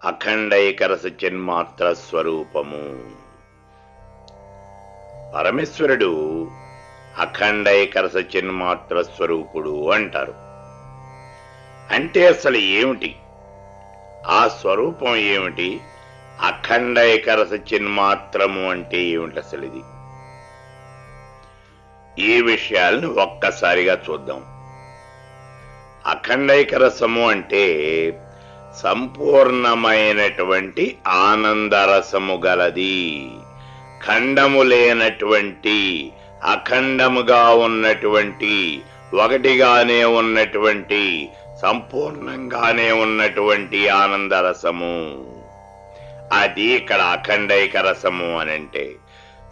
అఖండైకరస చిన్మాత్ర స్వరూపము. పరమేశ్వరుడు అఖండైకరస చిన్మాత్ర స్వరూపుడు అంటారు. అంటే అసలు ఏమిటి ఆ స్వరూపం? ఏమిటి అఖండైకరస చిన్మాత్రము అంటే ఏమిటి? అసలు ఇది ఈ విషయాలను ఒక్కసారిగా చూద్దాం. అఖండైకరసము అంటే సంపూర్ణమైనటువంటి ఆనందరసము గలది, ఖండము లేనటువంటి, అఖండముగా ఉన్నటువంటి, ఒకటిగానే ఉన్నటువంటి, సంపూర్ణంగానే ఉన్నటువంటి ఆనందరసము. అది ఇక్కడ అఖండైకరసము అనంటే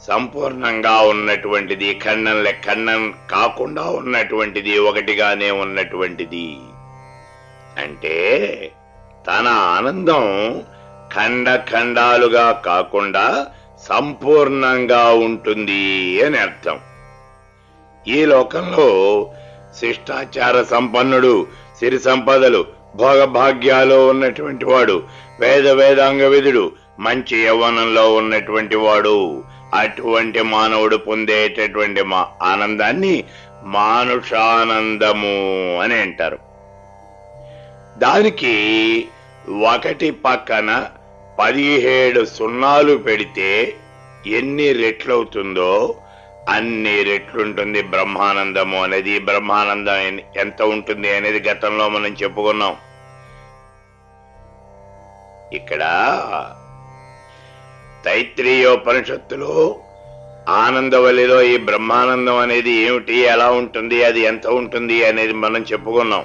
సంపూర్ణంగా ఉన్నటువంటిది, ఖండం కాకుండా ఉన్నటువంటిది, ఒకటిగానే ఉన్నటువంటిది. అంటే తన ఆనందం ఖండాలుగా కాకుండా సంపూర్ణంగా ఉంటుంది అని అర్థం. ఈ లోకంలో శిష్టాచార సంపన్నుడు, సిరి సంపదలు, భోగభాగ్యాలు ఉన్నటువంటి వాడు, వేదాంగ విధుడు, మంచి యవ్వనంలో ఉన్నటువంటి వాడు, అటువంటి మానవుడు పొందేటటువంటి ఆనందాన్ని మానుషానందము అని అంటారు. దానికి ఒకటి పక్కన 17 సున్నాలు పెడితే ఎన్ని రెట్లవుతుందో అన్ని రెట్లుంటుంది బ్రహ్మానందము అనేది. బ్రహ్మానందం ఎంత ఉంటుంది అనేది గతంలో మనం చెప్పుకున్నాం. ఇక్కడ తైత్రీయోపనిషత్తులో ఆనందవల్లిలో ఈ బ్రహ్మానందం అనేది ఏమిటి, ఎలా ఉంటుంది, అది ఎంత ఉంటుంది అనేది మనం చెప్పుకున్నాం.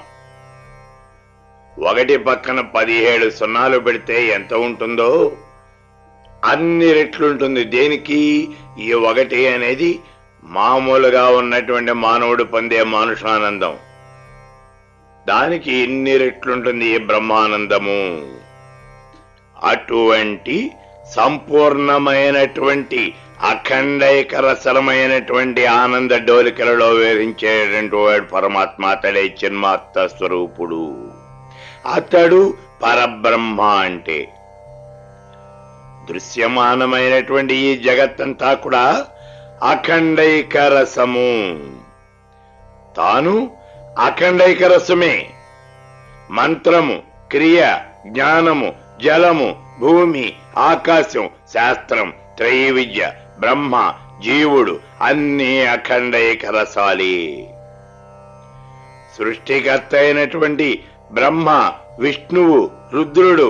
ఒకటి పక్కన 17 సున్నాలు పెడితే ఎంత ఉంటుందో అన్ని రెట్లుంటుంది. దేనికి? ఈ ఒకటి అనేది మామూలుగా ఉన్నటువంటి మానవుడు పొందే మానుషానందం, దానికి ఇన్ని రెట్లుంటుంది ఈ బ్రహ్మానందము. అటువంటి సంపూర్ణమైనటువంటి అఖండైకరసమైనటువంటి ఆనంద డోలికలలో వివరించేటువంటి వాడు పరమాత్మ. అతడే చిన్మాత్ర స్వరూపుడు, అతడు పరబ్రహ్మ. అంటే దృశ్యమానమైనటువంటి ఈ జగత్తంతా కూడా అఖండైకరసము. తాను అఖండైకరసమే. మంత్రము, క్రియ, జ్ఞానము, జలము, భూమి, ఆకాశం, శాస్త్రం, త్రయీ విద్య, బ్రహ్మ, జీవుడు అన్నీ అఖండైకరసాలే. సృష్టికర్త అయినటువంటి బ్రహ్మ, విష్ణువు, రుద్రుడు,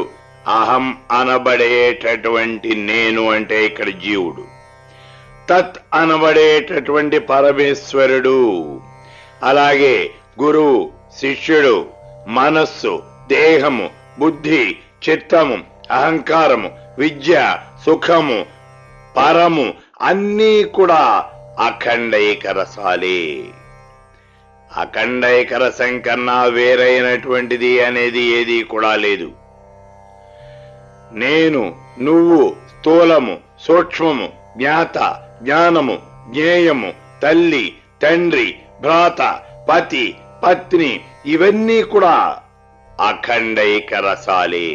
అహం అనబడేటటువంటి నేను అంటే ఇక్కడ జీవుడు, తత్ అనబడేటటువంటి పరమేశ్వరుడు, అలాగే గురువు, శిష్యుడు, మనస్సు, దేహము, బుద్ధి, చిత్తము, అహంకారము, విద్య, సుఖము, పరము అన్నీ కూడా అఖండైకరసాలే. అఖండైకరసం కన్నా వేరైనటువంటిది అనేది ఏది కూడా లేదు. నేను, నువ్వు, స్థూలము, సూక్ష్మము, జ్ఞాత, జ్ఞానము, జ్ఞేయము, తల్లి, తండ్రి, భ్రాత, పతి, పత్ని ఇవన్నీ కూడా అఖండైకరసాలే.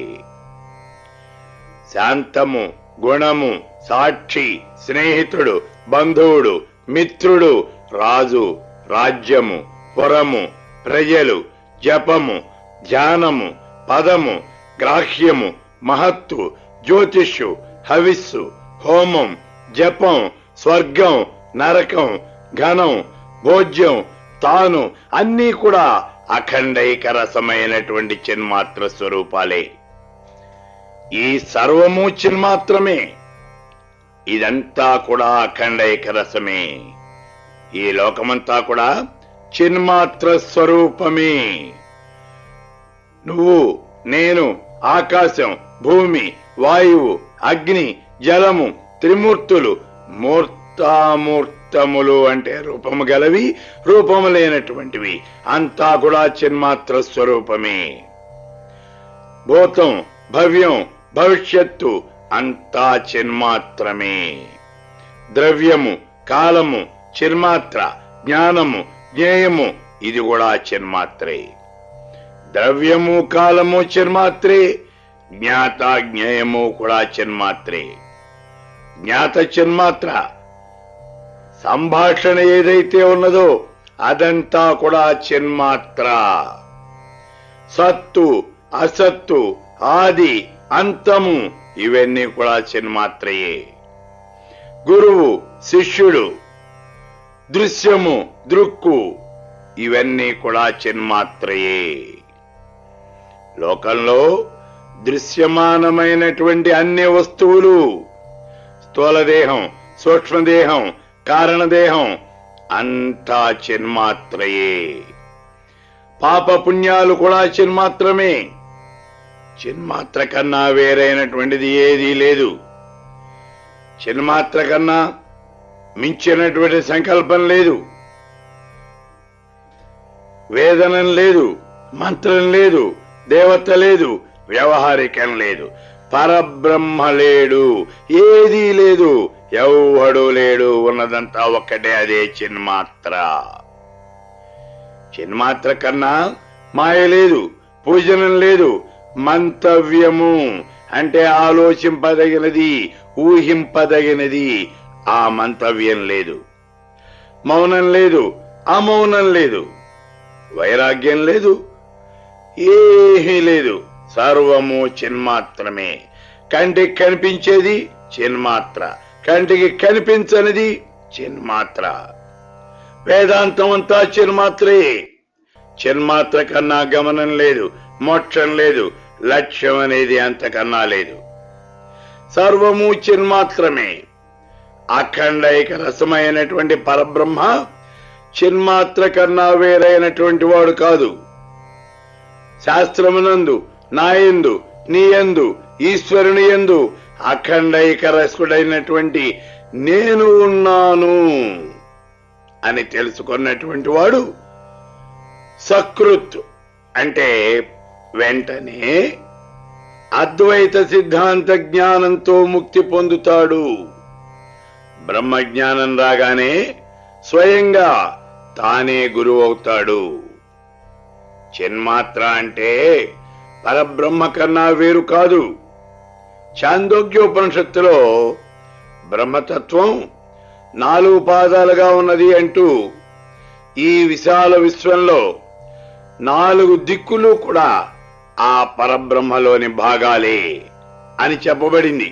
శాంతము, గుణము, సాక్షి, స్నేహితుడు, బంధువుడు, మిత్రుడు, రాజు, రాజ్యము, పురము, ప్రజలు, జపము, ధ్యానము, పదము, గ్రాహ్యము, మహత్తు, జ్యోతిష్యు, హవిస్సు, హోమం, జపం, స్వర్గం, నరకం, ఘనం, భోజ్యం, తాను అన్నీ కూడా అఖండైకరసమైనటువంటి చిన్మాత్ర స్వరూపాలే. ఈ సర్వము చిన్మాత్రమే. ఇదంతా కూడా అఖండైకరసమే. ఈ లోకమంతా కూడా చిన్మాత్ర స్వరూపమే. నువ్వు, నేను, ఆకాశం, భూమి, వాయువు, అగ్ని, జలము, త్రిమూర్తులు, మూర్తామూర్తములు అంటే రూపము గలవి, రూపము లేనటువంటివి అంతా కూడా చిన్మాత్ర స్వరూపమే. భూతం, భవ్యం, భవిష్యత్తు అంతా చిన్మాత్రమే. ద్రవ్యము, కాలము చిన్మాత్ర, జ్ఞానము, జ్ఞేయము ఇది కూడా చిన్మాత్రే. ద్రవ్యము, కాలము చిన్మాత్రే, జ్ఞాత జ్ఞేయము కూడా చిన్మాత్రే. జ్ఞాత చిన్మాత్ర, సంభాషణ ఏదైతే ఉన్నదో అదంతా కూడా చిన్మాత్ర. సత్తు అసత్తు ఆది అంతము ఇవన్నీ కూడా చిన్మాత్రయే. గురువు శిష్యుడు, దృశ్యము దృక్కు ఇవన్నీ కూడా చిన్మాత్రయే. లోకంలో దృశ్యమానమైనటువంటి అన్ని వస్తువులు, స్థూలదేహం, సూక్ష్మదేహం, కారణదేహం అంతా చిన్మాత్రయే. పాప పుణ్యాలు కూడా చిన్మాత్రమే. చిన్మాత్ర కన్నా వేరైనటువంటిది ఏదీ లేదు. చిన్మాత్ర కన్నా మించినటువంటి సంకల్పం లేదు, వేదనం లేదు, మంత్రం లేదు, దేవత లేదు, వ్యవహారికం లేదు, పరబ్రహ్మ లేడు, ఏదీ లేదు, ఎవడు లేడు. ఉన్నదంతా ఒక్కటే, అదే చిన్మాత్ర. చిన్మాత్ర కన్నా మాయ లేదు, పూజనం లేదు. మంతవ్యము అంటే ఆలోచింపదగినది, ఊహింపదగినది, ఆ మంతవ్యం లేదు. మౌనం లేదు, అమౌనం లేదు, వైరాగ్యం లేదు, ఏమీ లేదు. సర్వము చిన్మాత్రమే. కంటికి కనిపించేది చిన్మాత్ర, కంటికి కనిపించనిది చిన్మాత్ర. వేదాంతం అంతా చిన్మాత్రే. చిన్మాత్ర కన్నా గమనం లేదు, మోక్షం లేదు, లక్ష్యం అనేది అంతకన్నా లేదు. సర్వము చిన్మాత్రమే. అఖండైక రసమైనటువంటి పరబ్రహ్మ చిన్మాత్ర కన్నా వేరైనటువంటి వాడు కాదు. శాస్త్రమునందు, నాయందు, నీయందు, ఈశ్వరుని యందు అఖండైక రసుడైనటువంటి నేను ఉన్నాను అని తెలుసుకున్నటువంటి వాడు సకృత్ అంటే వెంటనే అద్వైత సిద్ధాంత జ్ఞానంతో ముక్తి పొందుతాడు. బ్రహ్మజ్ఞానం రాగానే స్వయంగా తానే గురువు అవుతాడు. చిన్మాత్ర అంటే పరబ్రహ్మ కన్నా వేరు కాదు. ఛాందోగ్యోపనిషత్తులో బ్రహ్మతత్వం 4 పాదాలుగా ఉన్నది అంటూ ఈ విశాల విశ్వంలో 4 దిక్కులు కూడా ఆ పరబ్రహ్మలోని భాగాలే అని చెప్పబడింది.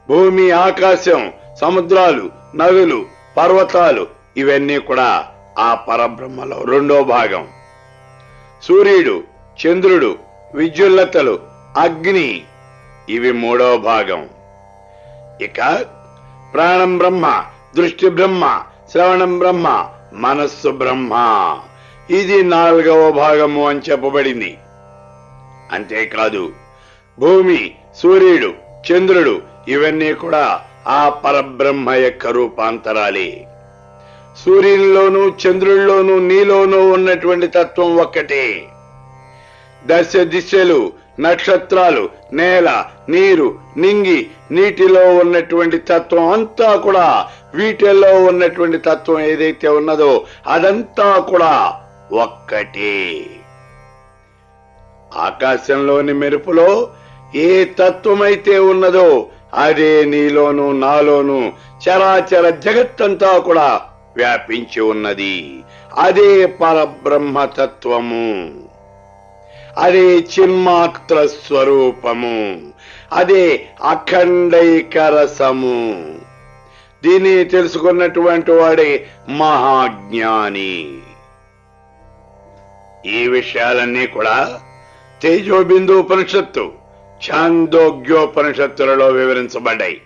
భూమి, ఆకాశం, సముద్రాలు, నదులు, పర్వతాలు ఇవన్నీ కూడా ఆ పరబ్రహ్మలో 2వ భాగం. సూర్యుడు, చంద్రుడు, విద్యుల్లతలు, అగ్ని ఇవి 3వ భాగం. ఇక ప్రాణం బ్రహ్మ, దృష్టి బ్రహ్మ, శ్రవణం బ్రహ్మ, మనస్సు బ్రహ్మ ఇది 4వ భాగము అని చెప్పబడింది. అంతేకాదు భూమి, సూర్యుడు, చంద్రుడు ఇవన్నీ కూడా ఆ పరబ్రహ్మ యొక్క రూపాంతరాలే. సూర్యునిలోనూ చంద్రుల్లోనూ నీలోనూ ఉన్నటువంటి తత్వం ఒక్కటే. దశ దిశలు, నక్షత్రాలు, నేల, నీరు, నింగి, నీటిలో ఉన్నటువంటి తత్వం అంతా కూడా, వీటిల్లో ఉన్నటువంటి తత్వం ఏదైతే ఉన్నదో అదంతా కూడా ఒక్కటే. ఆకాశంలోని మెరుపులో ఏ తత్వమైతే ఉన్నదో అదే నీలోనూ నాలోనూ చరాచర జగత్తంతా కూడా వ్యాపించి ఉన్నది. అదే పరబ్రహ్మ తత్వము, అదే చిన్మాత్ర స్వరూపము, అదే అఖండైక రసము. దీన్ని తెలుసుకున్నటువంటి వాడే మహాజ్ఞాని. ఈ విషయాలన్నీ కూడా తేజోబిందు ఉపనిషత్తు, ఛాందోగ్యోపనిషత్తులలో వివరించబడ్డాయి.